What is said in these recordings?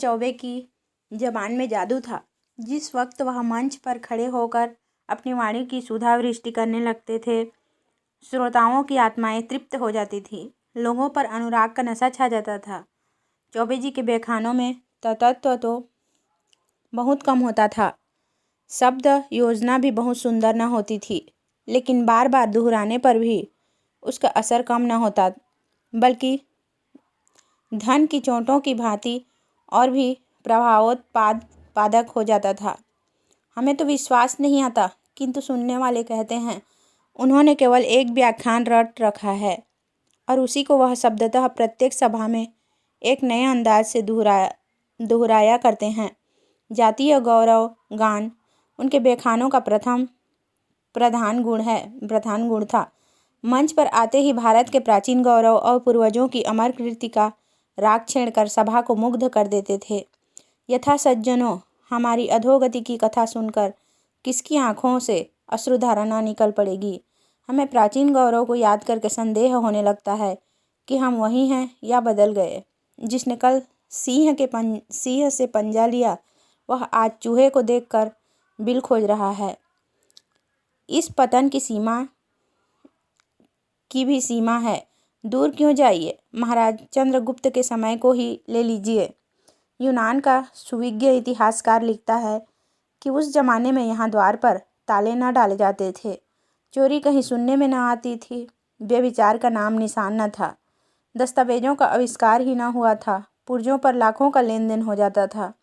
चौबे की जबान में जादू था। जिस वक्त वह मंच पर खड़े होकर अपनी वाणी की सुधा वृष्टि करने लगते थे, श्रोताओं की आत्माएं तृप्त हो जाती थी। लोगों पर अनुराग का नशा छा जाता था। चौबे जी के व्याख्यानों में तत्व तो बहुत कम होता था, शब्द योजना भी बहुत सुंदर न होती थी, लेकिन बार बार दोहराने पर भी उसका असर कम न होता, बल्कि धन की चोटों की भांति और भी प्रभावोत्पादक हो जाता था। हमें तो विश्वास नहीं आता, किंतु सुनने वाले कहते हैं उन्होंने केवल एक व्याख्यान रट रखा है और उसी को वह शब्दतः प्रत्येक सभा में एक नए अंदाज से दोहराया करते हैं। जातीय गौरव गान उनके व्याख्यानों का प्रधान गुण था। मंच पर आते ही भारत के प्राचीन गौरव और पूर्वजों की अमर कीर्ति का राग छेड़कर सभा को मुग्ध कर देते थे। यथा सज्जनों, हमारी अधोगति की कथा सुनकर किसकी आंखों से अश्रुधारा न निकल पड़ेगी। हमें प्राचीन गौरव को याद करके संदेह होने लगता है कि हम वही हैं या बदल गए। जिसने कल सिंह से पंजा लिया, वह आज चूहे को देखकर बिल खोज रहा है। इस पतन की भी सीमा है। दूर क्यों जाइए, महाराज चंद्रगुप्त के समय को ही ले लीजिए। यूनान का सुविज्ञ इतिहासकार लिखता है कि उस जमाने में यहाँ द्वार पर ताले न डाले जाते थे, चोरी कहीं सुनने में न आती थी, व्यभिचार का नाम निशान न था, दस्तावेजों का आविष्कार ही न हुआ था, पुर्जों पर लाखों का लेन देन हो जाता था,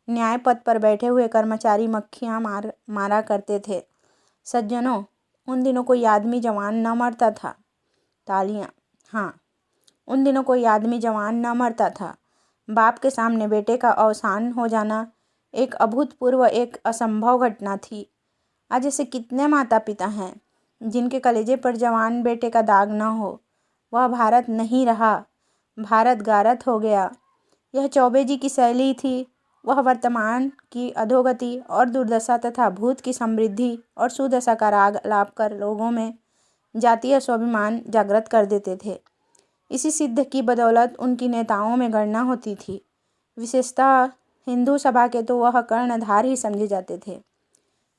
न्याय पद पर बैठे हुए कर्मचारी मक्खियाँ मारा करते थे। सज्जनों, उन दिनों कोई आदमी जवान न मरता था। तालियां। हाँ, उन दिनों कोई आदमी जवान न मरता था। बाप के सामने बेटे का अवसान हो जाना एक अभूतपूर्व, एक असंभव घटना थी। आज ऐसे कितने माता पिता हैं जिनके कलेजे पर जवान बेटे का दाग न हो। वह भारत नहीं रहा, भारत गारत हो गया। यह चौबे जी की शैली थी। वह वर्तमान की अधोगति और दुर्दशा तथा भूत की समृद्धि और सुदशा का राग लाप कर लोगों में जातीय स्वाभिमान जागृत कर देते थे। इसी सिद्ध की बदौलत उनकी नेताओं में गणना होती थी। विशेषतः हिंदू सभा के तो वह कर्णधार ही समझे जाते थे।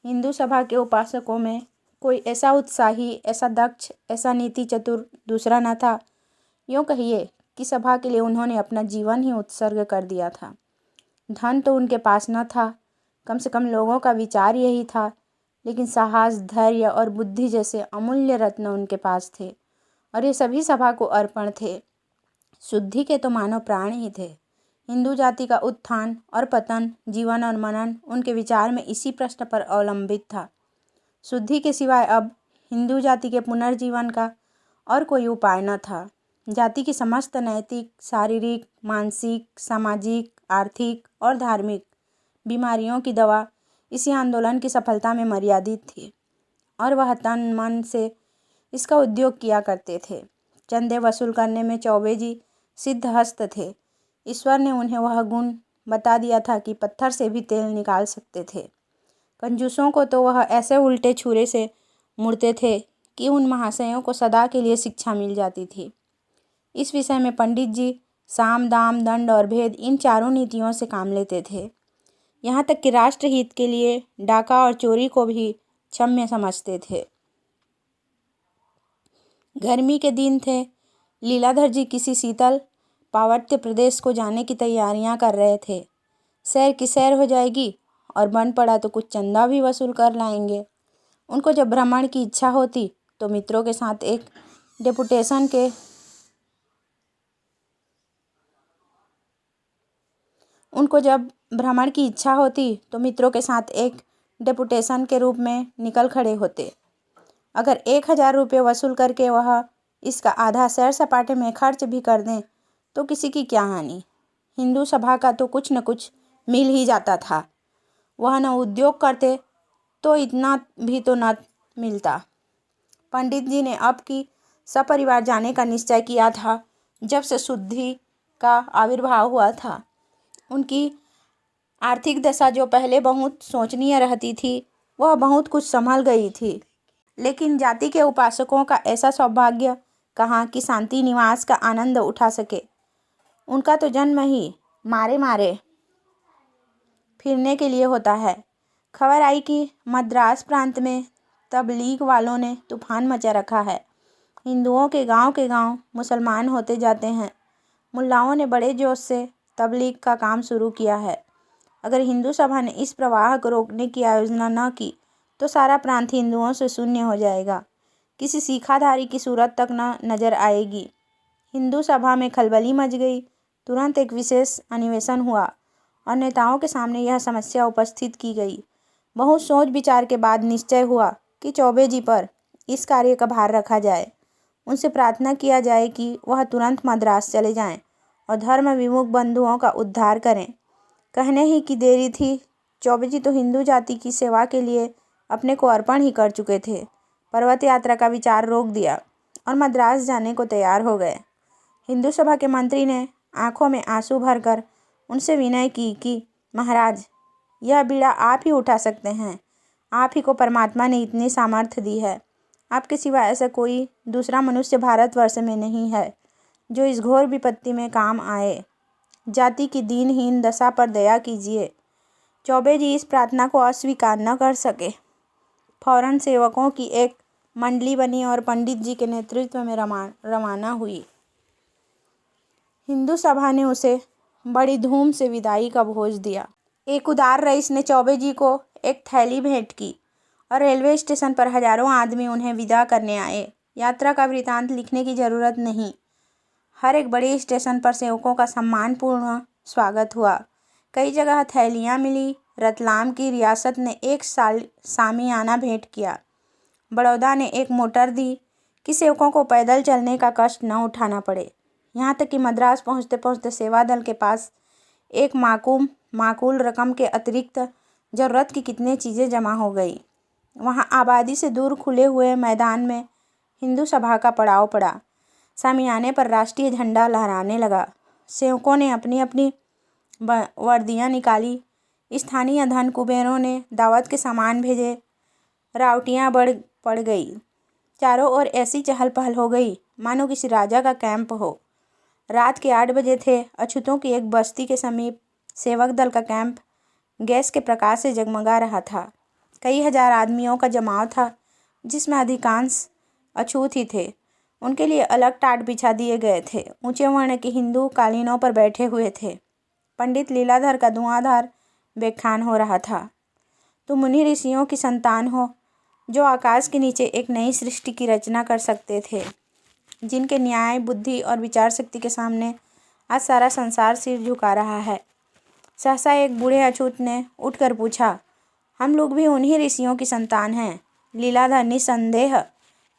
हिंदू सभा के उपासकों में कोई ऐसा उत्साही, ऐसा दक्ष, ऐसा नीति चतुर दूसरा न था। यूँ कहिए कि सभा के लिए उन्होंने अपना जीवन ही उत्सर्ग कर दिया था। धन तो उनके पास न था, कम से कम लोगों का विचार यही था, लेकिन साहस, धैर्य और बुद्धि जैसे अमूल्य रत्न उनके पास थे, और ये सभी सभा को अर्पण थे। शुद्धि के तो मानव प्राण ही थे। हिंदू जाति का उत्थान और पतन, जीवन और मनन उनके विचार में इसी प्रश्न पर अवलंबित था। शुद्धि के सिवाय अब हिंदू जाति के पुनर्जीवन का और कोई उपाय न था। जाति की समस्त नैतिक, शारीरिक, मानसिक, सामाजिक, आर्थिक और धार्मिक बीमारियों की दवा इसी आंदोलन की सफलता में मर्यादित थी, और वह तन मन से इसका उद्योग किया करते थे। चंदे वसूल करने में चौबे जी सिद्धहस्त थे। ईश्वर ने उन्हें वह गुण बता दिया था कि पत्थर से भी तेल निकाल सकते थे। कंजूसों को तो वह ऐसे उल्टे छुरे से मुड़ते थे कि उन महाशयों को सदा के लिए शिक्षा मिल जाती थी। इस विषय में पंडित जी साम, दाम, दंड और भेद इन चारों नीतियों से काम लेते थे। यहाँ तक कि राष्ट्रहित के लिए डाका और चोरी को भी क्षम्य समझते थे। गर्मी के दिन थे। लीलाधर जी किसी शीतल पार्वत्य प्रदेश को जाने की तैयारियां कर रहे थे। सैर की सैर हो जाएगी और बन पड़ा तो कुछ चंदा भी वसूल कर लाएंगे। उनको जब भ्रमण की इच्छा होती तो मित्रों के साथ एक डेपुटेशन के रूप में निकल खड़े होते। अगर 1000 रुपये वसूल करके वह इसका आधा सैर सपाटे में खर्च भी कर दें तो किसी की क्या हानि। हिंदू सभा का तो कुछ न कुछ मिल ही जाता था। वह न उद्योग करते तो इतना भी तो न मिलता। पंडित जी ने अब की सपरिवार जाने का निश्चय किया था। जब से शुद्धि का आविर्भाव हुआ था, उनकी आर्थिक दशा जो पहले बहुत शोचनीय रहती थी, वह बहुत कुछ संभल गई थी। लेकिन जाति के उपासकों का ऐसा सौभाग्य कहाँ कि शांति निवास का आनंद उठा सके। उनका तो जन्म ही मारे फिरने के लिए होता है। खबर आई कि मद्रास प्रांत में तबलीग वालों ने तूफान मचा रखा है। हिंदुओं के गांव मुसलमान होते जाते हैं। मुल्लाओं ने बड़े जोश से तबलीग का काम शुरू किया है। अगर हिंदू सभा ने इस प्रवाह को रोकने की आयोजना न की तो सारा प्रांत हिंदुओं से शून्य हो जाएगा। किसी सीखाधारी की सूरत तक न नजर आएगी। हिंदू सभा में खलबली मच गई। तुरंत एक विशेष अधिवेशन हुआ और नेताओं के सामने यह समस्या उपस्थित की गई। बहुत सोच विचार के बाद निश्चय हुआ कि चौबे जी पर इस कार्य का भार रखा जाए। उनसे प्रार्थना किया जाए कि वह तुरंत मद्रास चले जाएं और धर्म विमुख बंधुओं का उद्धार करें। कहने ही की देरी थी। चौबे जी तो हिंदू जाति की सेवा के लिए अपने को अर्पण ही कर चुके थे। पर्वत यात्रा का विचार रोक दिया और मद्रास जाने को तैयार हो गए। हिंदू सभा के मंत्री ने आंखों में आंसू भरकर उनसे विनय की कि महाराज, यह बीड़ा आप ही उठा सकते हैं। आप ही को परमात्मा ने इतनी सामर्थ्य दी है। आपके सिवा ऐसा कोई दूसरा मनुष्य भारतवर्ष में नहीं है जो इस घोर विपत्ति में काम आए। जाति की दीनहीन दशा पर दया कीजिए। चौबे जी इस प्रार्थना को अस्वीकार न कर सके। फौरन सेवकों की एक मंडली बनी और पंडित जी के नेतृत्व में रवाना हुई। हिंदू सभा ने उसे बड़ी धूम से विदाई का भोज दिया। एक उदार रईस ने चौबे जी को एक थैली भेंट की और रेलवे स्टेशन पर हजारों आदमी उन्हें विदा करने आए। यात्रा का वृतांत लिखने की जरूरत नहीं। हर एक बड़े स्टेशन पर सेवकों का सम्मानपूर्ण स्वागत हुआ। कई जगह थैलियाँ मिली। रतलाम की रियासत ने एक सामियाना भेंट किया। बड़ौदा ने एक मोटर दी कि सेवकों को पैदल चलने का कष्ट न उठाना पड़े। यहाँ तक कि मद्रास पहुँचते पहुँचते सेवा दल के पास एक माकूल रकम के अतिरिक्त ज़रूरत की कितनी चीज़ें जमा हो गई। वहाँ आबादी से दूर खुले हुए मैदान में हिंदू सभा का पड़ाव पड़ा। सामियाने पर राष्ट्रीय झंडा लहराने लगा। सेवकों ने अपनी अपनी वर्दियाँ निकाली। स्थानीय धन कुबेरों ने दावत के सामान भेजे। रावटियाँ पड़ गई। चारों ओर ऐसी चहल पहल हो गई मानो किसी राजा का कैंप हो। रात के 8 बजे थे। अछूतों की एक बस्ती के समीप सेवक दल का कैंप गैस के प्रकाश से जगमगा रहा था। कई हजार आदमियों का जमाव था, जिसमें अधिकांश अछूत ही थे। उनके लिए अलग टाट बिछा दिए गए थे। ऊंचे वर्ण के हिंदू कालीनों पर बैठे हुए थे। पंडित लीलाधर का धुआंधार व्याख्यान हो रहा था। तुम मुनि ऋषियों की संतान हो, जो आकाश के नीचे एक नई सृष्टि की रचना कर सकते थे, जिनके न्याय, बुद्धि और विचार शक्ति के सामने आज सारा संसार सिर झुका रहा है। सहसा एक बूढ़े अछूत ने उठकर पूछा, हम लोग भी उन्हीं ऋषियों की संतान हैं। लीलाधर, निसंदेह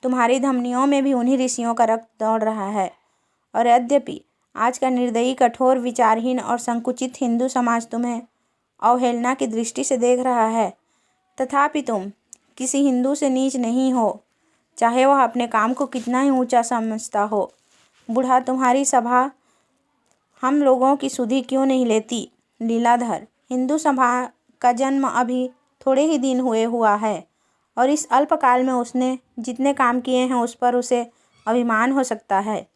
तुम्हारी धमनियों में भी उन्हीं ऋषियों का रक्त दौड़ रहा है। और यद्यपि आज का निर्दयी, कठोर, विचारहीन और संकुचित हिंदू समाज तुम्हें अवहेलना की दृष्टि से देख रहा है, तथापि तुम किसी हिंदू से नीच नहीं हो, चाहे वह अपने काम को कितना ही ऊंचा समझता हो। बूढ़ा, तुम्हारी सभा हम लोगों की सुधि क्यों नहीं लेती? लीलाधर, हिंदू सभा का जन्म अभी थोड़े ही दिन हुआ है और इस अल्पकाल में उसने जितने काम किए हैं उस पर उसे अभिमान हो सकता है।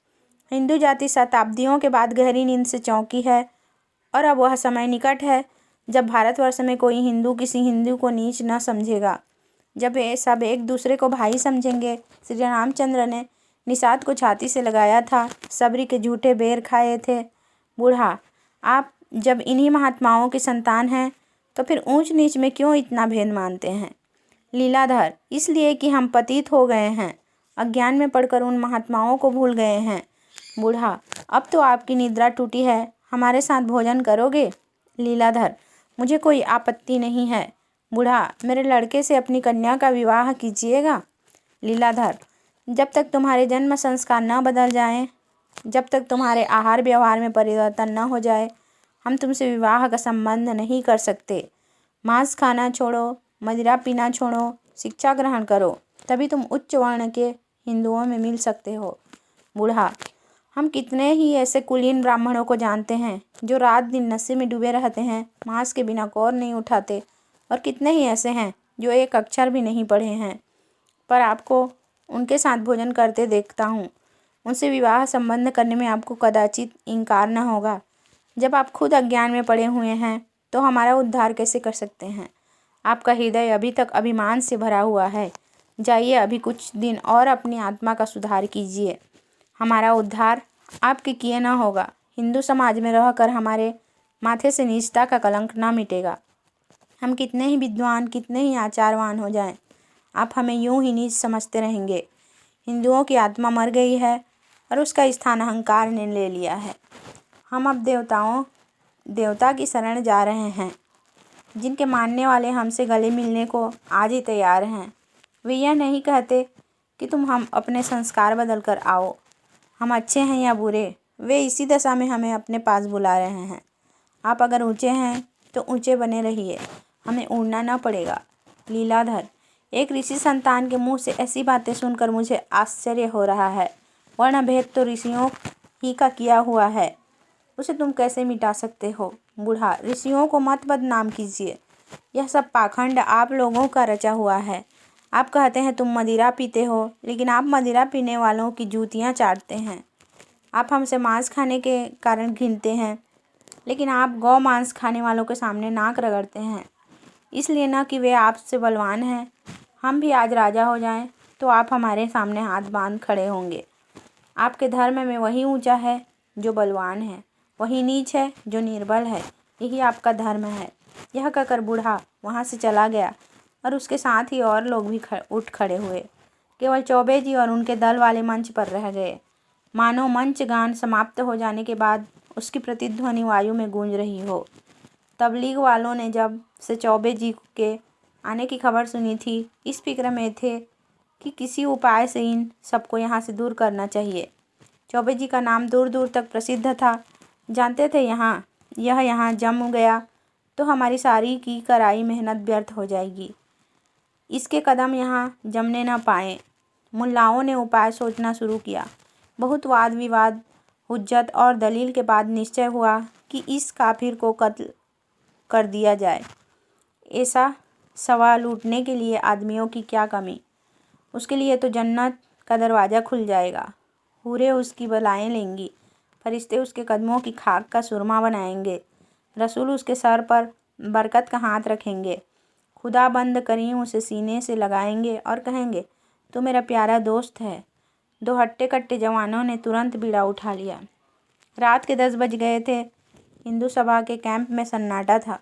हिंदू जाति शताब्दियों के बाद गहरी नींद से चौंकी है और अब वह समय निकट है जब भारतवर्ष में कोई हिंदू किसी हिंदू को नीच न समझेगा, जब ये सब एक दूसरे को भाई समझेंगे। श्री रामचंद्र ने निषाद को छाती से लगाया था, सबरी के झूठे बेर खाए थे। बूढ़ा, आप जब इन्हीं महात्माओं की संतान हैं तो फिर ऊंच नीच में क्यों इतना भेद मानते हैं? लीलाधर, इसलिए कि हम पतित हो गए हैं, अज्ञान में पड़कर उन महात्माओं को भूल गए हैं। बूढ़ा, अब तो आपकी निद्रा टूटी है, हमारे साथ भोजन करोगे? लीलाधर, मुझे कोई आपत्ति नहीं है। बूढ़ा, मेरे लड़के से अपनी कन्या का विवाह कीजिएगा। लीलाधर, जब तक तुम्हारे जन्म संस्कार न बदल जाएं, जब तक तुम्हारे आहार व्यवहार में परिवर्तन न हो जाए, हम तुमसे विवाह का संबंध नहीं कर सकते। मांस खाना छोड़ो, मदिरा पीना छोड़ो, शिक्षा ग्रहण करो, तभी तुम उच्च वर्ण के हिंदुओं में मिल सकते हो। बूढ़ा, हम कितने ही ऐसे कुलीन ब्राह्मणों को जानते हैं जो रात दिन नशे में डूबे रहते हैं, मांस के बिना कौर नहीं उठाते, और कितने ही ऐसे हैं जो एक अक्षर भी नहीं पढ़े हैं, पर आपको उनके साथ भोजन करते देखता हूँ। उनसे विवाह संबंध करने में आपको कदाचित इनकार न होगा। जब आप खुद अज्ञान में पड़े हुए हैं तो हमारा उद्धार कैसे कर सकते हैं? आपका हृदय अभी तक अभिमान से भरा हुआ है। जाइए, अभी कुछ दिन और अपनी आत्मा का सुधार कीजिए। हमारा उद्धार आपके किए न होगा। हिंदू समाज में रहकर हमारे माथे से नीचता का कलंक न मिटेगा। हम कितने ही विद्वान, कितने ही आचारवान हो जाएं, आप हमें यूं ही नीच समझते रहेंगे। हिंदुओं की आत्मा मर गई है और उसका स्थान अहंकार ने ले लिया है। हम अब देवता की शरण जा रहे हैं। जिनके मानने वाले हमसे गले मिलने को आज ही तैयार हैं, वे यह नहीं कहते कि तुम हम अपने संस्कार बदल कर आओ। हम अच्छे हैं या बुरे, वे इसी दशा में हमें अपने पास बुला रहे हैं। आप अगर ऊंचे हैं तो ऊंचे बने रहिए, हमें उड़ना न पड़ेगा। लीलाधर, एक ऋषि संतान के मुंह से ऐसी बातें सुनकर मुझे आश्चर्य हो रहा है। वर्ण भेद तो ऋषियों ही का किया हुआ है, उसे तुम कैसे मिटा सकते हो? बूढ़ा, ऋषियों को मत बदनाम कीजिए। यह सब पाखंड आप लोगों का रचा हुआ है। आप कहते हैं तुम मदिरा पीते हो, लेकिन आप मदिरा पीने वालों की जूतियां चाटते हैं। आप हमसे मांस खाने के कारण घिनते हैं, लेकिन आप गौ मांस खाने वालों के सामने नाक रगड़ते हैं। इसलिए न कि वे आपसे बलवान हैं। हम भी आज राजा हो जाएं तो आप हमारे सामने हाथ बांध खड़े होंगे। आपके धर्म में वही ऊंचा है जो बलवान है, वही नीच है जो निर्बल है। यही आपका धर्म है। यह कहकर बूढ़ा वहाँ से चला गया और उसके साथ ही और लोग भी उठ खड़े हुए। केवल चौबे जी और उनके दल वाले मंच पर रह गए। मानो मंच गान समाप्त हो जाने के बाद उसकी प्रतिध्वनि वायु में गूंज रही हो। तबलीग वालों ने जब से चौबे जी के आने की खबर सुनी थी, इस फिक्र में थे कि किसी उपाय से इन सबको यहाँ से दूर करना चाहिए। चौबे जी का नाम दूर दूर तक प्रसिद्ध था। जानते थे यह यहाँ जम गया तो हमारी सारी की कराई मेहनत व्यर्थ हो जाएगी। इसके कदम यहाँ जमने न पाए। मुल्लाओं ने उपाय सोचना शुरू किया। बहुत वाद विवाद, हुज्जत और दलील के बाद निश्चय हुआ कि इस काफिर को कत्ल कर दिया जाए। ऐसा सवाल लूटने के लिए आदमियों की क्या कमी? उसके लिए तो जन्नत का दरवाज़ा खुल जाएगा। हूरें उसकी बलाएं लेंगी, फरिश्ते उसके कदमों की खाक का सुरमा बनाएंगे, रसूल उसके सर पर बरकत का हाथ रखेंगे, खुदा बंद करीम उसे सीने से लगाएंगे और कहेंगे, तू मेरा प्यारा दोस्त है। दो हट्टे कट्टे जवानों ने तुरंत बीड़ा उठा लिया। रात के 10 बज गए थे। हिंदू सभा के कैंप में सन्नाटा था।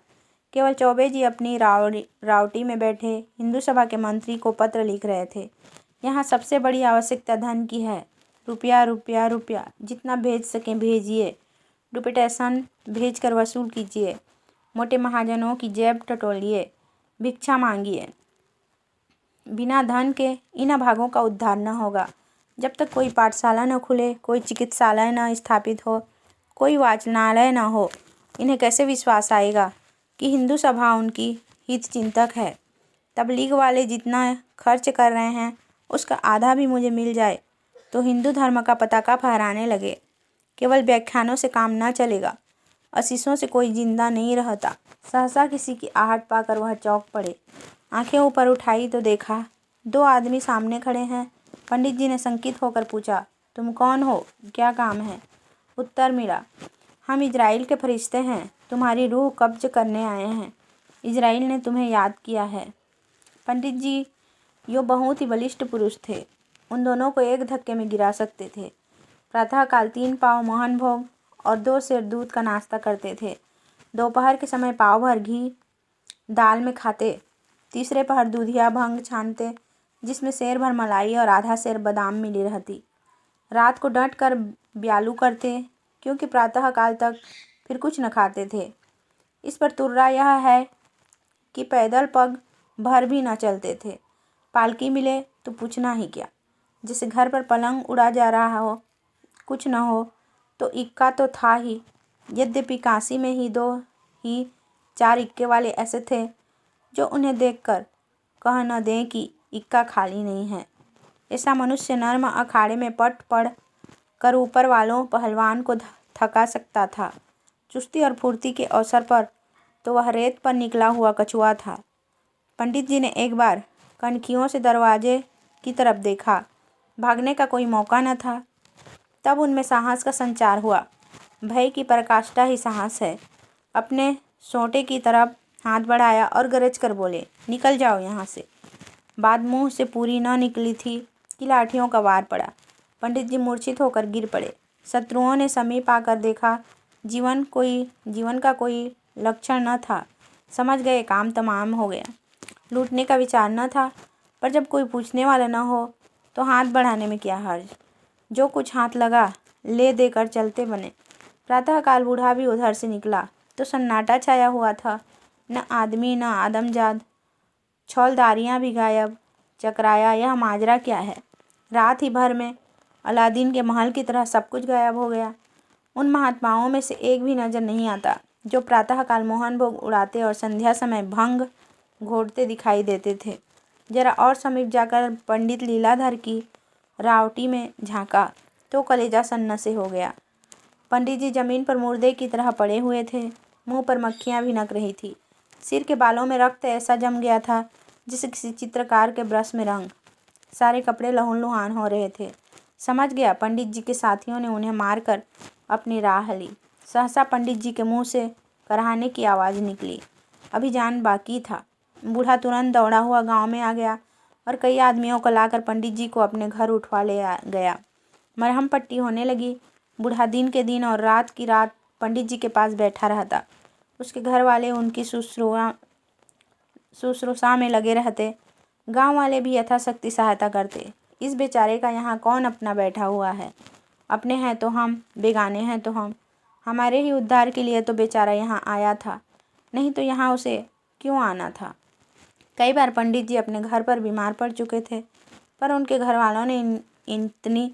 केवल चौबे जी अपनी रावटी में बैठे हिंदू सभा के मंत्री को पत्र लिख रहे थे। यहाँ सबसे बड़ी आवश्यकता धन की है। रुपया रुपया रुपया, जितना भेज सकें भेजिए। डिपुटेशन भेजकर वसूल कीजिए। मोटे महाजनों की जेब टटोलिए, भिक्षा मांगिए। बिना धन के इन अभागों का उद्धार न होगा। जब तक कोई पाठशाला न खुले, कोई चिकित्सालय न स्थापित हो, कोई वाचनालय न हो, इन्हें कैसे विश्वास आएगा कि हिंदू सभा उनकी हित चिंतक है? तबलीग वाले जितना खर्च कर रहे हैं उसका आधा भी मुझे मिल जाए तो हिंदू धर्म का पताका फहराने लगे। केवल व्याख्यानों से काम न चलेगा। आशीषों से कोई जिंदा नहीं रहता। सहसा किसी की आहट पाकर वह चौंक पड़े। आंखें ऊपर उठाई तो देखा 2 आदमी सामने खड़े हैं। पंडित जी ने शंकित होकर पूछा, तुम कौन हो? क्या काम है? उत्तर मिला, हम इजराइल के फरिश्ते हैं, तुम्हारी रूह कब्ज करने आए हैं। इजराइल ने तुम्हें याद किया है। पंडित जी यो बहुत ही बलिष्ठ पुरुष थे। उन दोनों को एक धक्के में गिरा सकते थे। प्रातःकाल 3 पाव मोहन भोग और 2 सेर दूध का नाश्ता करते थे। दोपहर के समय पाव भर घी दाल में खाते। तीसरे पहर दूधिया भंग छानते, जिसमें सेर भर मलाई और आधा सेर बादाम मिली रहती। रात को डट कर ब्यालू करते, क्योंकि प्रातःकाल तक फिर कुछ न खाते थे। इस पर तुर्रा यह है कि पैदल पग भर भी न चलते थे। पालकी मिले तो पूछना ही क्या। जैसे घर पर पलंग उड़ा जा रहा हो, कुछ न हो तो इक्का तो था ही। यद्यपि काशी में ही 2 ही 4 इक्के वाले ऐसे थे जो उन्हें देखकर कह न दें कि इक्का खाली नहीं है। ऐसा मनुष्य नर्म अखाड़े में पट पड़ कर ऊपर वालों पहलवान को थका सकता था। चुस्ती और फुर्ती के अवसर पर तो वह रेत पर निकला हुआ कछुआ था। पंडित जी ने एक बार कनखियों से दरवाजे की तरफ देखा। भागने का कोई मौका न था। तब उनमें साहस का संचार हुआ। भय की पराकाष्ठा ही साहस है। अपने सोटे की तरफ हाथ बढ़ाया और गरज कर बोले, निकल जाओ यहाँ से। बात मुंह से पूरी न निकली थी कि लाठियों का वार पड़ा। पंडित जी मूर्छित होकर गिर पड़े। शत्रुओं ने समीप आकर देखा, जीवन का कोई लक्षण न था। समझ गए काम तमाम हो गया। लूटने का विचार न था, पर जब कोई पूछने वाला न हो तो हाथ बढ़ाने में क्या हर्ज। जो कुछ हाथ लगा ले देकर चलते बने। प्रातःकाल बूढ़ा भी उधर से निकला तो सन्नाटा छाया हुआ था। न आदमी न आदमजाद। छौलदारियाँ भी गायब। चकराया यह माजरा क्या है। रात ही भर में अलादीन के महल की तरह सब कुछ गायब हो गया। उन महात्माओं में से एक भी नजर नहीं आता जो प्रातःकाल मोहन भोग उड़ाते और संध्या समय भंग घोटते दिखाई देते थे। जरा और समीप जाकर पंडित लीलाधर की रावटी में झांका तो कलेजा सन्न से हो गया। पंडित जी जमीन पर मुर्दे की तरह पड़े हुए थे। मुंह पर मक्खियां भिनक रही थी। सिर के बालों में रक्त ऐसा जम गया था जैसे किसी चित्रकार के ब्रश में रंग। सारे कपड़े लहून-लुहान हो रहे थे। समझ गया पंडित जी के साथियों ने उन्हें मारकर अपनी राह ली। सहसा पंडित जी के मुंह से कराहने की आवाज़ निकली। अभी जान बाकी था। बूढ़ा तुरंत दौड़ा हुआ गांव में आ गया और कई आदमियों को लाकर पंडित जी को अपने घर उठवा ले गया। मरहम पट्टी होने लगी। बूढ़ा दिन के दिन और रात की रात पंडित जी के पास बैठा रहता। उसके घर वाले उनकी शुश्रूषा में लगे रहते। गांव वाले भी यथाशक्ति सहायता करते। इस बेचारे का यहाँ कौन अपना बैठा हुआ है। अपने हैं तो हम, बेगाने हैं तो हम। हमारे ही उद्धार के लिए तो बेचारा यहाँ आया था, नहीं तो यहाँ उसे क्यों आना था। कई बार पंडित जी अपने घर पर बीमार पड़ चुके थे, पर उनके घर वालों ने इतनी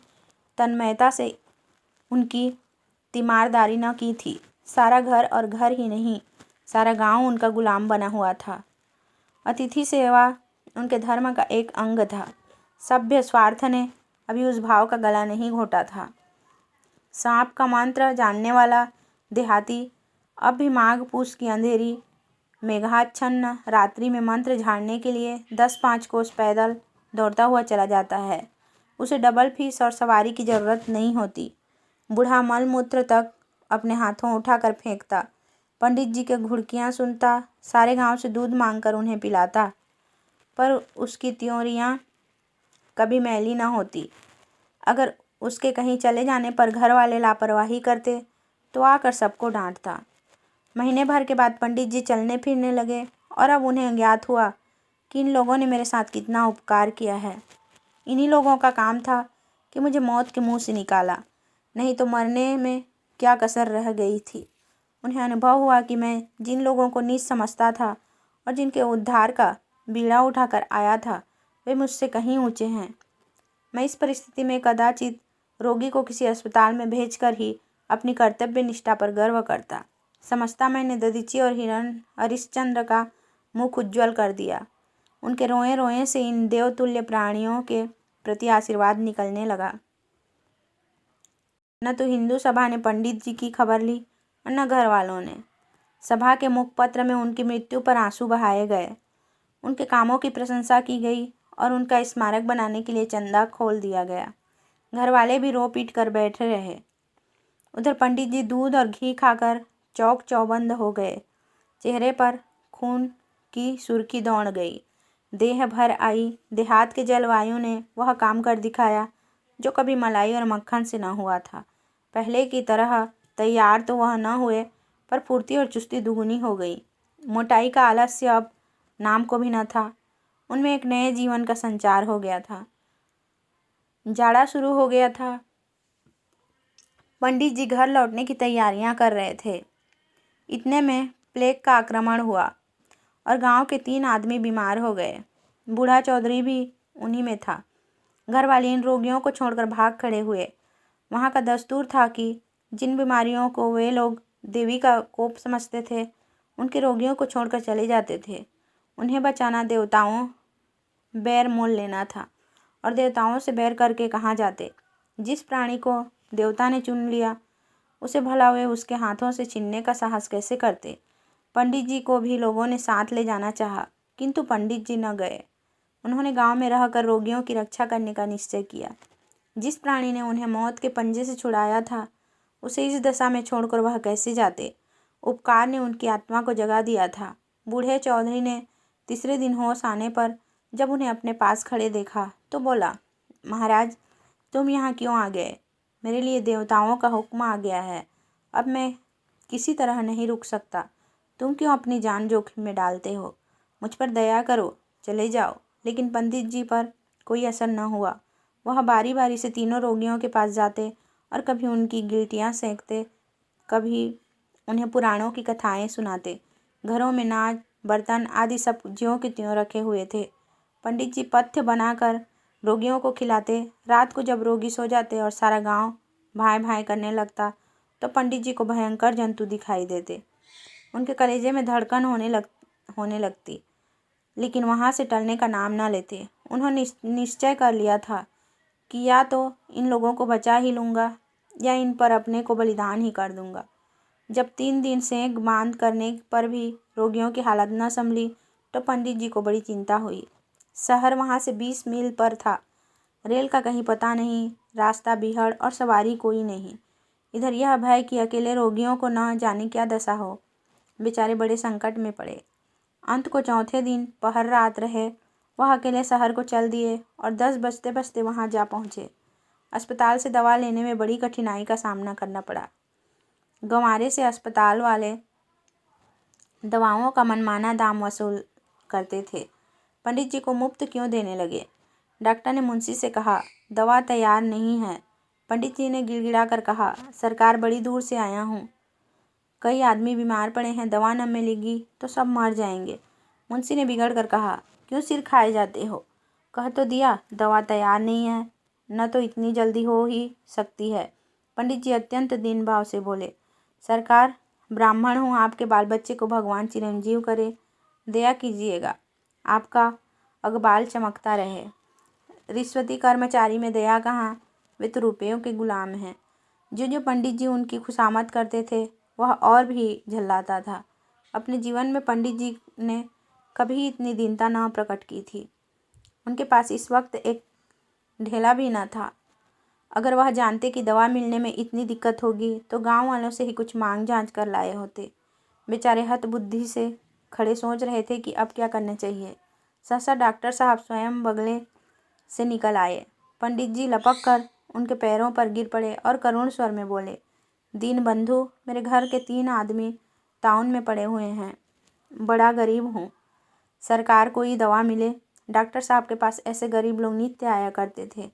तन्मयता से उनकी तीमारदारी न की थी। सारा घर और घर ही नहीं, सारा गांव उनका गुलाम बना हुआ था। अतिथि सेवा उनके धर्म का एक अंग था। सभ्य स्वार्थ ने अभी उस भाव का गला नहीं घोटा था। सांप का मंत्र जानने वाला देहाती अब भी माघ पूस की अंधेरी मेघाच्छन्न रात्रि में मंत्र झाड़ने के लिए 10-5 कोस पैदल दौड़ता हुआ चला जाता है। उसे डबल फीस और सवारी की जरूरत नहीं होती। बूढ़ा मल मूत्र तक अपने हाथों उठाकर फेंकता। पंडित जी के घुड़कियाँ सुनता। सारे गांव से दूध मांगकर उन्हें पिलाता, पर उसकी त्योरियाँ कभी मैली न होती। अगर उसके कहीं चले जाने पर घर वाले लापरवाही करते तो आकर सबको डांटता। महीने भर के बाद पंडित जी चलने फिरने लगे और अब उन्हें ज्ञात हुआ कि इन लोगों ने मेरे साथ कितना उपकार किया है। इन्हीं लोगों का काम था कि मुझे मौत के मुंह से निकाला, नहीं तो मरने में क्या कसर रह गई थी। उन्हें अनुभव हुआ कि मैं जिन लोगों को नीच समझता था और जिनके उद्धार का बीड़ा उठाकर आया था, वे मुझसे कहीं ऊंचे हैं। मैं इस परिस्थिति में कदाचित रोगी को किसी अस्पताल में भेजकर ही अपनी कर्तव्य निष्ठा पर गर्व करता। समझता मैंने दधीची और हिरण हरिश्चंद्र का मुख उज्ज्वल कर दिया। उनके रोए रोए से इन देवतुल्य प्राणियों के प्रति आशीर्वाद निकलने लगा। न तो हिंदू सभा ने पंडित जी की खबर ली और न घर वालों ने। सभा के मुखपत्र में उनकी मृत्यु पर आंसू बहाए गए। उनके कामों की प्रशंसा की गई और उनका स्मारक बनाने के लिए चंदा खोल दिया गया। घर वाले भी रो पीट कर बैठे रहे। उधर पंडित जी दूध और घी खाकर चौक चौबंद हो गए। चेहरे पर खून की सुर्खी दौड़ गई। देह भर आई। देहात के जलवायु ने वह काम कर दिखाया जो कभी मलाई और मक्खन से न हुआ था। पहले की तरह तैयार तो वह न हुए, पर फुर्ती और चुस्ती दुगुनी हो गई। मोटाई का आलस्य अब नाम को भी न था। उनमें एक नए जीवन का संचार हो गया था। जाड़ा शुरू हो गया था। पंडित जी घर लौटने की तैयारियां कर रहे थे। इतने में प्लेग का आक्रमण हुआ और गांव के 3 आदमी बीमार हो गए। बूढ़ा चौधरी भी उन्हीं में था। घर वाले इन रोगियों को छोड़कर भाग खड़े हुए। वहाँ का दस्तूर था कि जिन बीमारियों को वे लोग देवी का कोप समझते थे, उनके रोगियों को छोड़कर चले जाते थे। उन्हें बचाना देवताओं बैर मोल लेना था, और देवताओं से बैर करके कहाँ जाते। जिस प्राणी को देवता ने चुन लिया, उसे भला वे उसके हाथों से छीनने का साहस कैसे करते। पंडित जी को भी लोगों ने साथ ले जाना चाहा, किंतु पंडित जी न गए। उन्होंने गांव में रहकर रोगियों की रक्षा करने का निश्चय किया। जिस प्राणी ने उन्हें मौत के पंजे से छुड़ाया था, उसे इस दशा में छोड़कर वह कैसे जाते। उपकार ने उनकी आत्मा को जगा दिया था। बूढ़े चौधरी ने तीसरे दिन होश आने पर जब उन्हें अपने पास खड़े देखा तो बोला, महाराज, तुम यहाँ क्यों आ गए? मेरे लिए देवताओं का हुक्म आ गया है। अब मैं किसी तरह नहीं रुक सकता। तुम क्यों अपनी जान जोखिम में डालते हो? मुझ पर दया करो, चले जाओ। लेकिन पंडित जी पर कोई असर न हुआ। वह बारी बारी से तीनों रोगियों के पास जाते और कभी उनकी गिल्टियाँ सेंकते, कभी उन्हें पुराणों की कथाएं सुनाते। घरों में नाच, बर्तन आदि सब ज्यों के त्यों रखे हुए थे। पंडित जी पथ्य बनाकर रोगियों को खिलाते। रात को जब रोगी सो जाते और सारा गांव भाए भाए करने लगता तो पंडित जी को भयंकर जंतु दिखाई देते। उनके कलेजे में धड़कन होने लगती, लेकिन वहाँ से टलने का नाम न लेते। उन्होंने निश्चय कर लिया था कि या तो इन लोगों को बचा ही लूँगा या इन पर अपने को बलिदान ही कर दूँगा। जब 3 दिन सेंक बांध करने पर भी रोगियों की हालत न संभली तो पंडित जी को बड़ी चिंता हुई। शहर वहाँ से 20 मील पर था। रेल का कहीं पता नहीं, रास्ता बीहड़ और सवारी कोई नहीं। इधर यह भय कि अकेले रोगियों को न जाने क्या दशा हो। बेचारे बड़े संकट में पड़े। अंत को चौथे दिन पहर रात रहे। वह अकेले शहर को चल दिए और 10 बजते बजते वहाँ जा पहुँचे। अस्पताल से दवा लेने में बड़ी कठिनाई का सामना करना पड़ा। गंवारे से अस्पताल वाले दवाओं का मनमाना दाम वसूल करते थे। पंडित जी को मुफ्त क्यों देने लगे? डॉक्टर ने मुंशी से कहा, दवा तैयार नहीं है। पंडित जी ने गिड़गिड़ा कर कहा, सरकार, बड़ी दूर से आया हूँ। कई आदमी बीमार पड़े हैं, दवा न मिलेगी तो सब मर जाएंगे। मुंशी ने बिगड़ कर कहा, क्यों सिर खाए जाते हो? कह तो दिया दवा तैयार नहीं है, न तो इतनी जल्दी हो ही सकती है। पंडित जी अत्यंत दीन भाव से बोले, सरकार, ब्राह्मण हूँ, आपके बाल बच्चे को भगवान चिरंजीव करे, दया कीजिएगा, आपका अगबाल चमकता रहे। रिश्वती कर्मचारी में दया कहाँ? वे तो रुपयों के गुलाम हैं। जो पंडित जी उनकी खुशामद करते थे वह और भी झल्लाता था। अपने जीवन में पंडित जी ने कभी इतनी दीनता न प्रकट की थी। उनके पास इस वक्त एक ढेला भी न था। अगर वह जानते कि दवा मिलने में इतनी दिक्कत होगी तो गांव वालों से ही कुछ मांग जांच कर लाए होते। बेचारे हतबुद्धि से खड़े सोच रहे थे कि अब क्या करना चाहिए। सहसा डॉक्टर साहब स्वयं बगले से निकल आए। पंडित जी लपक कर उनके पैरों पर गिर पड़े और करुण स्वर में बोले, दीन बंधु, मेरे घर के 3 आदमी ताउन में पड़े हुए हैं, बड़ा गरीब हूँ, सरकार कोई दवा मिले। डॉक्टर साहब के पास ऐसे गरीब लोग नित्य आया करते थे।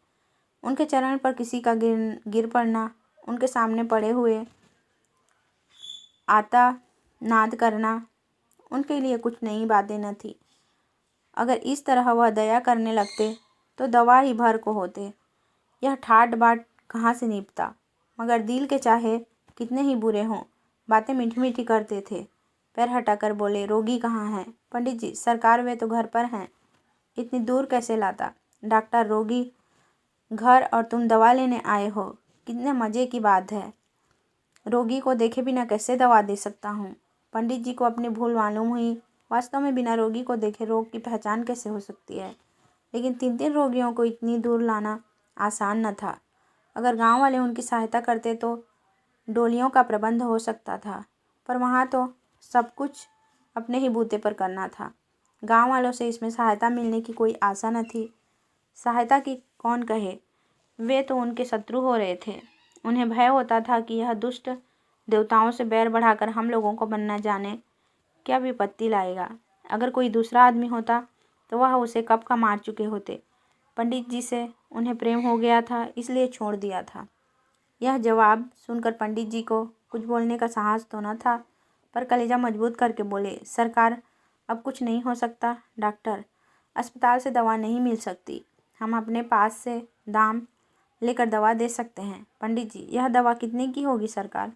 उनके चरण पर किसी का गिर पड़ना, उनके सामने पड़े हुए आता नाद करना उनके लिए कुछ नई बातें न थी। अगर इस तरह वह दया करने लगते तो दवा ही भर को होते। यह ठाट बाट कहाँ से निपटा? मगर दिल के चाहे कितने ही बुरे हों, बातें मीठी मीठी करते थे। पैर हटाकर बोले, रोगी कहाँ है? पंडित जी, सरकार, वे तो घर पर हैं। इतनी दूर कैसे लाता? डॉक्टर, रोगी घर और तुम दवा लेने आए हो, कितने मज़े की बात है। रोगी को देखे बिना कैसे दवा दे सकता हूँ? पंडित जी को अपनी भूल मालूम हुई। वास्तव में बिना रोगी को देखे रोग की पहचान कैसे हो सकती है? लेकिन 3 रोगियों को इतनी दूर लाना आसान न था। अगर गांव वाले उनकी सहायता करते तो डोलियों का प्रबंध हो सकता था, पर वहाँ तो सब कुछ अपने ही बूते पर करना था। गांव वालों से इसमें सहायता मिलने की कोई आशा न थी। सहायता की कौन कहे, वे तो उनके शत्रु हो रहे थे। उन्हें भय होता था कि यह दुष्ट देवताओं से बैर बढ़ाकर हम लोगों को बनना जाने क्या विपत्ति लाएगा। अगर कोई दूसरा आदमी होता तो वह उसे कब का मार चुके होते। पंडित जी से उन्हें प्रेम हो गया था, इसलिए छोड़ दिया था। यह जवाब सुनकर पंडित जी को कुछ बोलने का साहस तो न था, पर कलेजा मजबूत करके बोले, सरकार, अब कुछ नहीं हो सकता। डॉक्टर, अस्पताल से दवा नहीं मिल सकती, हम अपने पास से दाम लेकर दवा दे सकते हैं। पंडित जी, यह दवा कितने की होगी सरकार?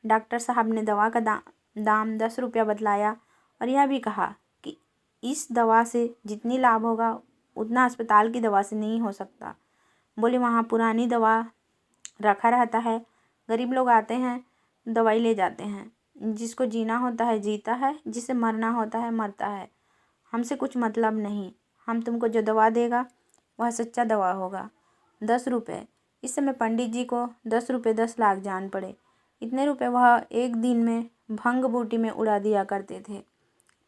डॉक्टर साहब ने दवा का दाम 10 रुपया बतलाया और यह भी कहा कि इस दवा से जितनी लाभ होगा उतना अस्पताल की दवा से नहीं हो सकता। बोले, वहाँ पुरानी दवा रखा रहता है, गरीब लोग आते हैं, दवाई ले जाते हैं। जिसको जीना होता है जीता है, जिसे मरना होता है मरता है। हमसे कुछ मतलब नहीं। हम तुमको जो दवा देगा वह सच्चा दवा होगा। 10 रुपये। इस समय पंडित जी को 10 रुपये 10 लाख जान पड़े। इतने रुपए वह एक दिन में भंग बूटी में उड़ा दिया करते थे,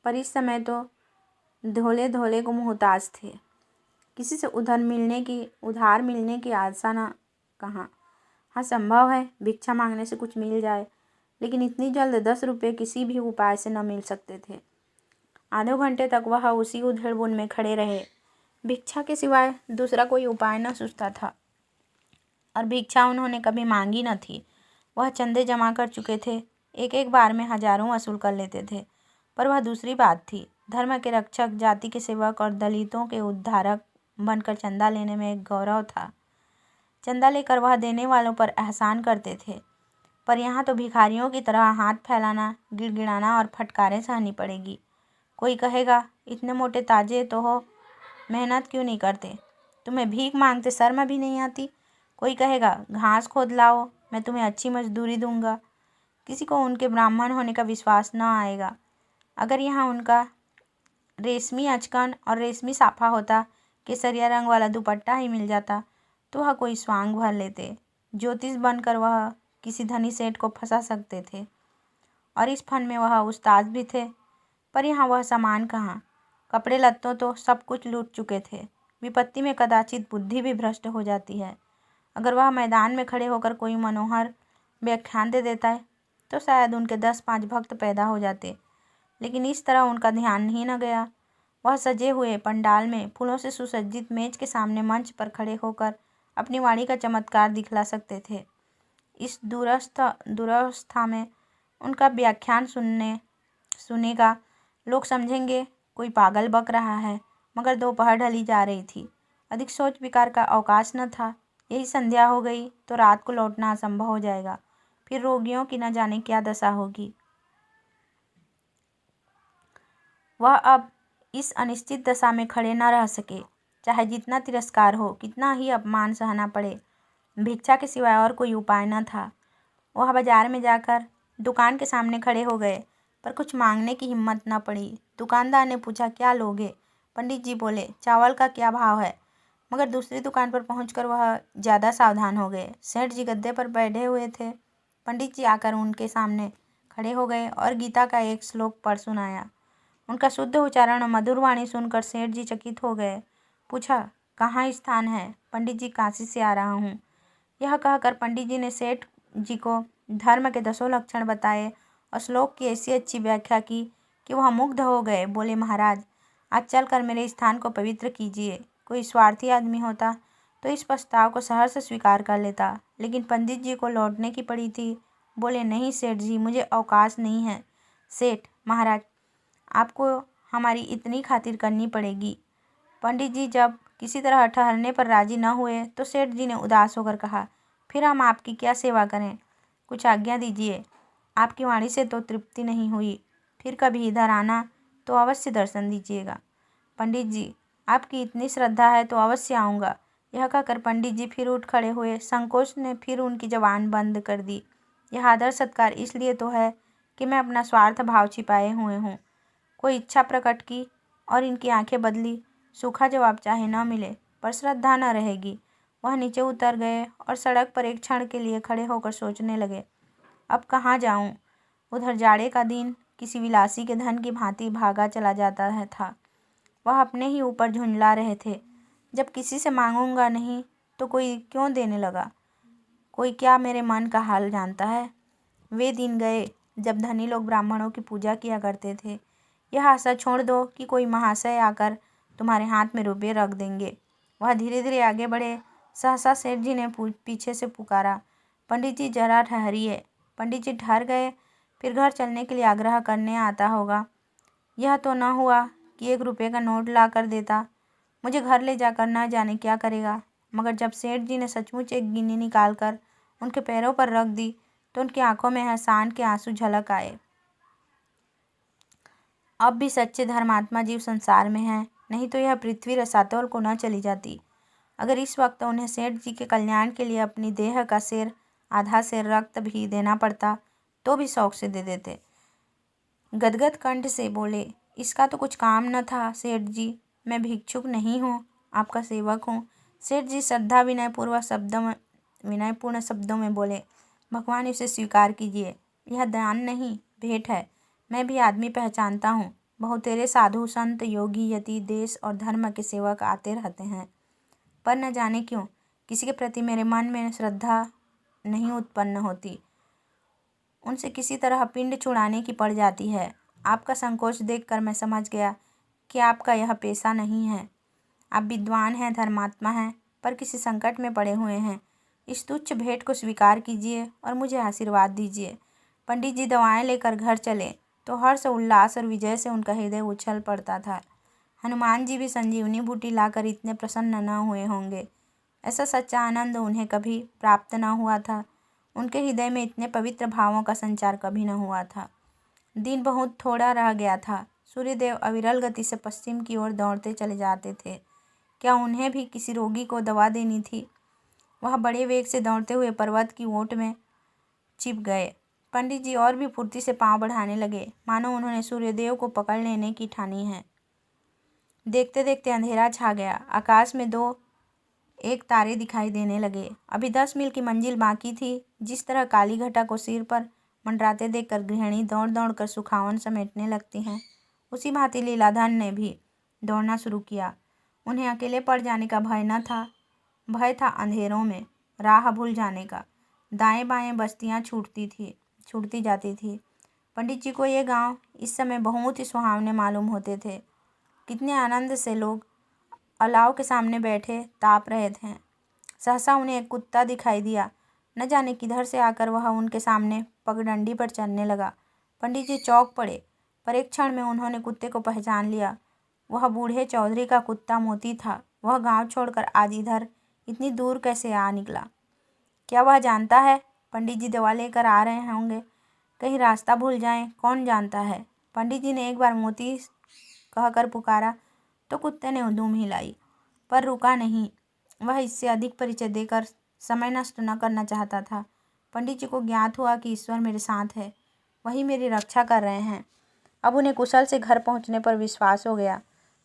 पर इस समय तो धोले धोले को मोहताज थे। किसी से उधार मिलने की आशा न कहाँ। हाँ, संभव है भिक्षा मांगने से कुछ मिल जाए, लेकिन इतनी जल्द 10 रुपये किसी भी उपाय से न मिल सकते थे। आधे घंटे तक वह उसी उधेड़-बुन में खड़े रहे। भिक्षा के सिवाय दूसरा कोई उपाय न सूझता था, और भिक्षा उन्होंने कभी मांगी न थी। वह चंदे जमा कर चुके थे, एक एक बार में हजारों वसूल कर लेते थे। पर वह दूसरी बात थी। धर्म के रक्षक, जाति के सेवक और दलितों के उद्धारक बनकर चंदा लेने में एक गौरव था। चंदा लेकर वह देने वालों पर एहसान करते थे, पर यहाँ तो भिखारियों की तरह हाथ फैलाना, गिड़गिड़ाना और फटकारें सहनी पड़ेगी। कोई कहेगा, इतने मोटे ताजे तो हो, मेहनत क्यों नहीं करते? तुम्हें भीख मांगते शर्म भी नहीं आती? कोई कहेगा, घास खोद लाओ, मैं तुम्हें अच्छी मजदूरी दूंगा। किसी को उनके ब्राह्मण होने का विश्वास न आएगा। अगर यहाँ उनका रेशमी अचकन और रेशमी साफा होता, केसरिया रंग वाला दुपट्टा ही मिल जाता, तो वह कोई स्वांग भर लेते। ज्योतिष बनकर वह किसी धनी सेठ को फंसा सकते थे, और इस फन में वह उस्ताद भी थे। पर यहाँ वह सामान कहाँ? कपड़े लत्तों तो सब कुछ लूट चुके थे। विपत्ति में कदाचित बुद्धि भी भ्रष्ट हो जाती है। अगर वह मैदान में खड़े होकर कोई मनोहर व्याख्यान दे देता है, तो शायद उनके 10-5 भक्त पैदा हो जाते, लेकिन इस तरह उनका ध्यान ही न गया। वह सजे हुए पंडाल में फूलों से सुसज्जित मेज के सामने मंच पर खड़े होकर अपनी वाणी का चमत्कार दिखला सकते थे। इस दुरवस्था में उनका व्याख्यान सुनेगा लोग समझेंगे कोई पागल बक रहा है। मगर दोपहर ढली जा रही थी, अधिक सोच विकार का अवकाश न था। यही संध्या हो गई तो रात को लौटना असंभव हो जाएगा। फिर रोगियों की न जाने क्या दशा होगी। वह अब इस अनिश्चित दशा में खड़े न रह सके, चाहे जितना तिरस्कार हो, कितना ही अपमान सहना पड़े। भिक्षा के सिवाय और कोई उपाय न था। वह बाजार में जाकर दुकान के सामने खड़े हो गए, पर कुछ मांगने की हिम्मत न पड़ी। दुकानदार ने पूछा, क्या लोगे? पंडित जी बोले, चावल का क्या भाव है? मगर दूसरी दुकान पर पहुंचकर वह ज़्यादा सावधान हो गए। सेठ जी गद्दे पर बैठे हुए थे। पंडित जी आकर उनके सामने खड़े हो गए और गीता का एक श्लोक पढ़ सुनाया। उनका शुद्ध उच्चारण और मधुर वाणी सुनकर सेठ जी चकित हो गए। पूछा, कहाँ स्थान है? पंडित जी, काशी से आ रहा हूँ। यह कहकर पंडित जी ने सेठ जी को धर्म के 10 लक्षण बताए और श्लोक की ऐसी अच्छी व्याख्या की कि वह मुग्ध हो गए। बोले, महाराज, आज चलकर मेरे स्थान को पवित्र कीजिए। कोई स्वार्थी आदमी होता तो इस प्रस्ताव को सहर्ष स्वीकार कर लेता, लेकिन पंडित जी को लौटने की पड़ी थी। बोले, नहीं सेठ जी, मुझे अवकाश नहीं है। सेठ महाराज, आपको हमारी इतनी खातिर करनी पड़ेगी। पंडित जी जब किसी तरह ठहरने पर राजी न हुए तो सेठ जी ने उदास होकर कहा, फिर हम आपकी क्या सेवा करें? कुछ आज्ञा दीजिए। आपकी वाणी से तो तृप्ति नहीं हुई, फिर कभी इधर आना तो अवश्य दर्शन दीजिएगा। पंडित जी, आपकी इतनी श्रद्धा है तो अवश्य आऊँगा। यह कहकर पंडित जी फिर उठ खड़े हुए। संकोच ने फिर उनकी जबान बंद कर दी। यह आदर सत्कार इसलिए तो है कि मैं अपना स्वार्थ भाव छिपाए हुए हूँ। कोई इच्छा प्रकट की और इनकी आंखें बदली। सूखा जवाब चाहे न मिले, पर श्रद्धा न रहेगी। वह नीचे उतर गए और सड़क पर एक क्षण के लिए खड़े होकर सोचने लगे, अब कहाँ जाऊँ? उधर जाड़े का दिन किसी विलासी के धन की भांति भागा चला जाता था। वह अपने ही ऊपर झुंझला रहे थे। जब किसी से मांगूंगा नहीं तो कोई क्यों देने लगा? कोई क्या मेरे मन का हाल जानता है? वे दिन गए जब धनी लोग ब्राह्मणों की पूजा किया करते थे। यह आशा छोड़ दो कि कोई महाशय आकर तुम्हारे हाथ में रुपये रख देंगे। वह धीरे धीरे आगे बढ़े। सहसा सेठ जी ने पीछे से पुकारा, पंडित जी जरा ठहरिए। पंडित जी ठहर गए, फिर घर चलने के लिए आग्रह करने आता होगा। यह तो न हुआ कि 1 रुपये का नोट ला कर देता। मुझे घर ले जाकर न जाने क्या करेगा। मगर जब सेठ जी ने सचमुच एक गिन्नी निकाल कर उनके पैरों पर रख दी तो उनकी आंखों में एहसान के आंसू झलक आए। अब भी सच्चे धर्मात्मा जीव संसार में हैं, नहीं तो यह पृथ्वी रसातल को न चली जाती। अगर इस वक्त उन्हें सेठ जी के कल्याण के लिए अपनी देह का सेर, आधा सेर रक्त भी देना पड़ता तो भी शौक से दे देते। गदगद कंठ से बोले, इसका तो कुछ काम न था सेठ जी, मैं भिक्षुक नहीं हूँ, आपका सेवक हूँ। सेठ जी श्रद्धा विनयपूर्ण शब्दों में बोले, भगवान इसे स्वीकार कीजिए, यह दान नहीं भेंट है। मैं भी आदमी पहचानता हूँ। बहुतेरे साधु संत योगी यति देश और धर्म के सेवक आते रहते हैं, पर न जाने क्यों किसी के प्रति मेरे मन में श्रद्धा नहीं उत्पन्न होती। उनसे किसी तरह पिंड छुड़ाने की पड़ जाती है। आपका संकोच देखकर मैं समझ गया कि आपका यह पेशा नहीं है। आप विद्वान हैं, धर्मात्मा हैं, पर किसी संकट में पड़े हुए हैं। इस तुच्छ भेंट को स्वीकार कीजिए और मुझे आशीर्वाद दीजिए। पंडित जी दवाएं लेकर घर चले तो हर्ष, उल्लास और विजय से उनका हृदय उछल पड़ता था। हनुमान जी भी संजीवनी बूटी लाकर इतने प्रसन्न न हुए होंगे। ऐसा सच्चा आनंद उन्हें कभी प्राप्त न हुआ था। उनके हृदय में इतने पवित्र भावों का संचार कभी न हुआ था। दिन बहुत थोड़ा रह गया था। सूर्यदेव अविरल गति से पश्चिम की ओर दौड़ते चले जाते थे। क्या उन्हें भी किसी रोगी को दवा देनी थी? वह बड़े वेग से दौड़ते हुए पर्वत की ओट में छिप गए। पंडित जी और भी फुर्ती से पांव बढ़ाने लगे, मानो उन्होंने सूर्यदेव को पकड़ लेने की ठानी है। देखते देखते अंधेरा छा गया। आकाश में दो एक तारे दिखाई देने लगे। अभी 10 मील की मंजिल बाकी थी। जिस तरह काली घटा को सिर पर मंडराते देखकर गृहिणी दौड़ दौड़ कर सुखावन समेटने लगती हैं, उसी भांति लीलाधन ने भी दौड़ना शुरू किया। उन्हें अकेले पड़ जाने का भय न था, भय था अंधेरों में राह भूल जाने का। दाएं बाएं बस्तियां छूटती जाती थी। पंडित जी को ये गांव इस समय बहुत ही सुहावने मालूम होते थे। कितने आनंद से लोग अलाव के सामने बैठे ताप रहे थे। सहसा उन्हें एक कुत्ता दिखाई दिया। न जाने किधर से आकर वह उनके सामने पगडंडी पर चलने लगा। पंडित जी चौंक पड़े, पर एक क्षण में उन्होंने कुत्ते को पहचान लिया। वह बूढ़े चौधरी का कुत्ता मोती था। वह गांव छोड़कर आज इधर इतनी दूर कैसे आ निकला? क्या वह जानता है पंडित जी दवा लेकर आ रहे होंगे? कहीं रास्ता भूल जाएं, कौन जानता है। पंडित जी ने एक बार मोती कहकर पुकारा तो कुत्ते ने दुम हिलाई, पर रुका नहीं। वह इससे अधिक परिचय देकर समय नष्ट न करना चाहता था। पंडित जी को ज्ञात हुआ कि ईश्वर मेरे साथ है, वही मेरी रक्षा कर रहे हैं। अब उन्हें कुशल से घर पहुंचने पर विश्वास हो गया।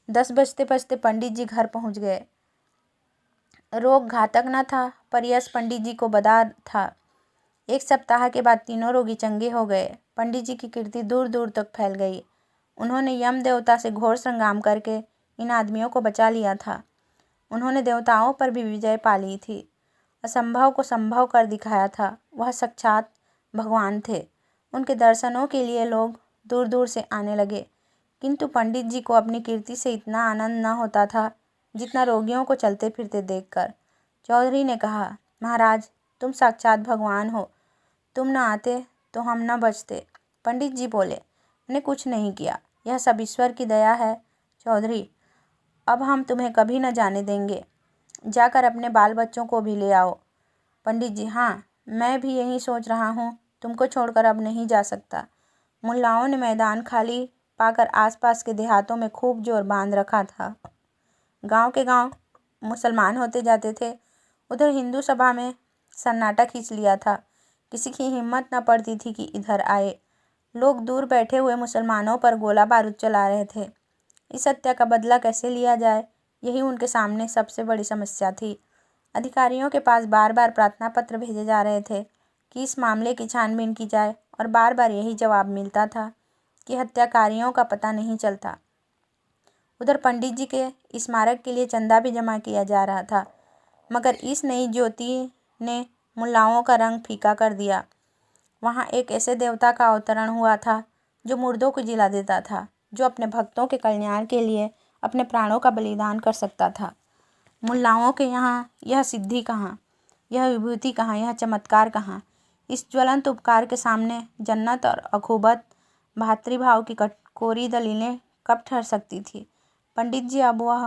10 बजते बजते पंडित जी घर पहुंच गए। रोग घातक न था, पर यश पंडित जी को बदा था। 1 सप्ताह के बाद तीनों रोगी चंगे हो गए। पंडित जी की कीर्ति दूर दूर तक फैल गई। उन्होंने यम देवता से घोर संग्राम करके इन आदमियों को बचा लिया था। उन्होंने देवताओं पर भी विजय पा ली थी। असंभव को संभव कर दिखाया था। वह साक्षात भगवान थे। उनके दर्शनों के लिए लोग दूर दूर से आने लगे, किंतु पंडित जी को अपनी कीर्ति से इतना आनंद न होता था जितना रोगियों को चलते फिरते देखकर। चौधरी ने कहा, महाराज तुम साक्षात भगवान हो, तुम न आते तो हम न बचते। पंडित जी बोले, मैंने कुछ नहीं किया, यह सब ईश्वर की दया है। चौधरी, अब हम तुम्हें कभी न जाने देंगे। जाकर अपने बाल बच्चों को भी ले आओ। पंडित जी, हाँ मैं भी यही सोच रहा हूँ, तुमको छोड़कर अब नहीं जा सकता। मुल्लाओं ने मैदान खाली पाकर आसपास के देहातों में खूब जोर बांध रखा था। गांव के गांव मुसलमान होते जाते थे। उधर हिंदू सभा में सन्नाटा खींच लिया था। किसी की हिम्मत न पड़ती थी कि इधर आए। लोग दूर बैठे हुए मुसलमानों पर गोला बारूद चला रहे थे। इस हत्या का बदला कैसे लिया जाए, यही उनके सामने सबसे बड़ी समस्या थी। अधिकारियों के पास बार बार प्रार्थना पत्र भेजे जा रहे थे कि इस मामले की छानबीन की जाए, और बार बार यही जवाब मिलता था कि हत्याकारियों का पता नहीं चलता। उधर पंडित जी के स्मारक के लिए चंदा भी जमा किया जा रहा था, मगर इस नई ज्योति ने मुल्लाओं का रंग फीका कर दिया। वहाँ एक ऐसे देवता का अवतरण हुआ था जो मुर्दों को जिला देता था, जो अपने भक्तों के कल्याण के लिए अपने प्राणों का बलिदान कर सकता था। मुल्लाओं के यहाँ यह सिद्धि कहाँ, यह विभूति कहाँ, यह चमत्कार कहाँ? इस ज्वलंत उपकार के सामने जन्नत और अखुबत भातृभाव की कोरी दलीलें कब ठहर सकती थी? पंडित जी अब वह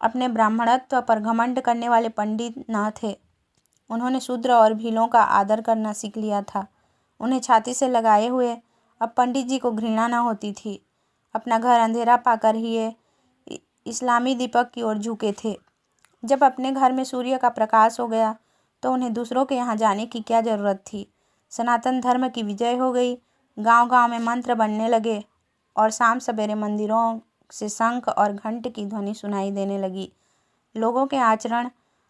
अपने ब्राह्मणत्व पर घमंड करने वाले पंडित न थे। उन्होंने शूद्र और भीलों का आदर करना सीख लिया था। उन्हें छाती से लगाए हुए अब पंडित जी को घृणा न होती थी। अपना घर अंधेरा पाकर ही ये इस्लामी दीपक की ओर झुके थे। जब अपने घर में सूर्य का प्रकाश हो गया तो उन्हें दूसरों के यहाँ जाने की क्या ज़रूरत थी। सनातन धर्म की विजय हो गई। गांव-गांव में मंत्र बनने लगे और शाम सवेरे मंदिरों से शंख और घंट की ध्वनि सुनाई देने लगी। लोगों के आचरण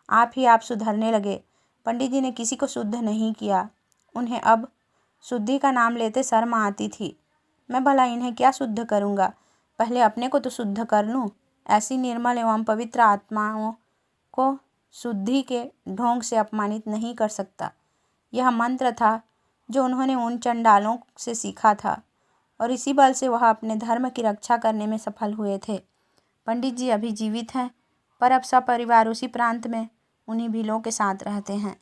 आप ही आप सुधरने लगे। पंडित जी ने किसी को शुद्ध नहीं किया। उन्हें अब शुद्धि का नाम लेते शर्म आती थी। मैं भला इन्हें क्या शुद्ध करूँगा, पहले अपने को तो शुद्ध कर लूँ। ऐसी निर्मल एवं पवित्र आत्माओं को शुद्धि के ढोंग से अपमानित नहीं कर सकता। यह मंत्र था जो उन्होंने उन चंडालों से सीखा था और इसी बल से वह अपने धर्म की रक्षा करने में सफल हुए थे। पंडित जी अभी जीवित हैं, पर अब सपरिवार उसी प्रांत में उन्हीं भीलों के साथ रहते हैं।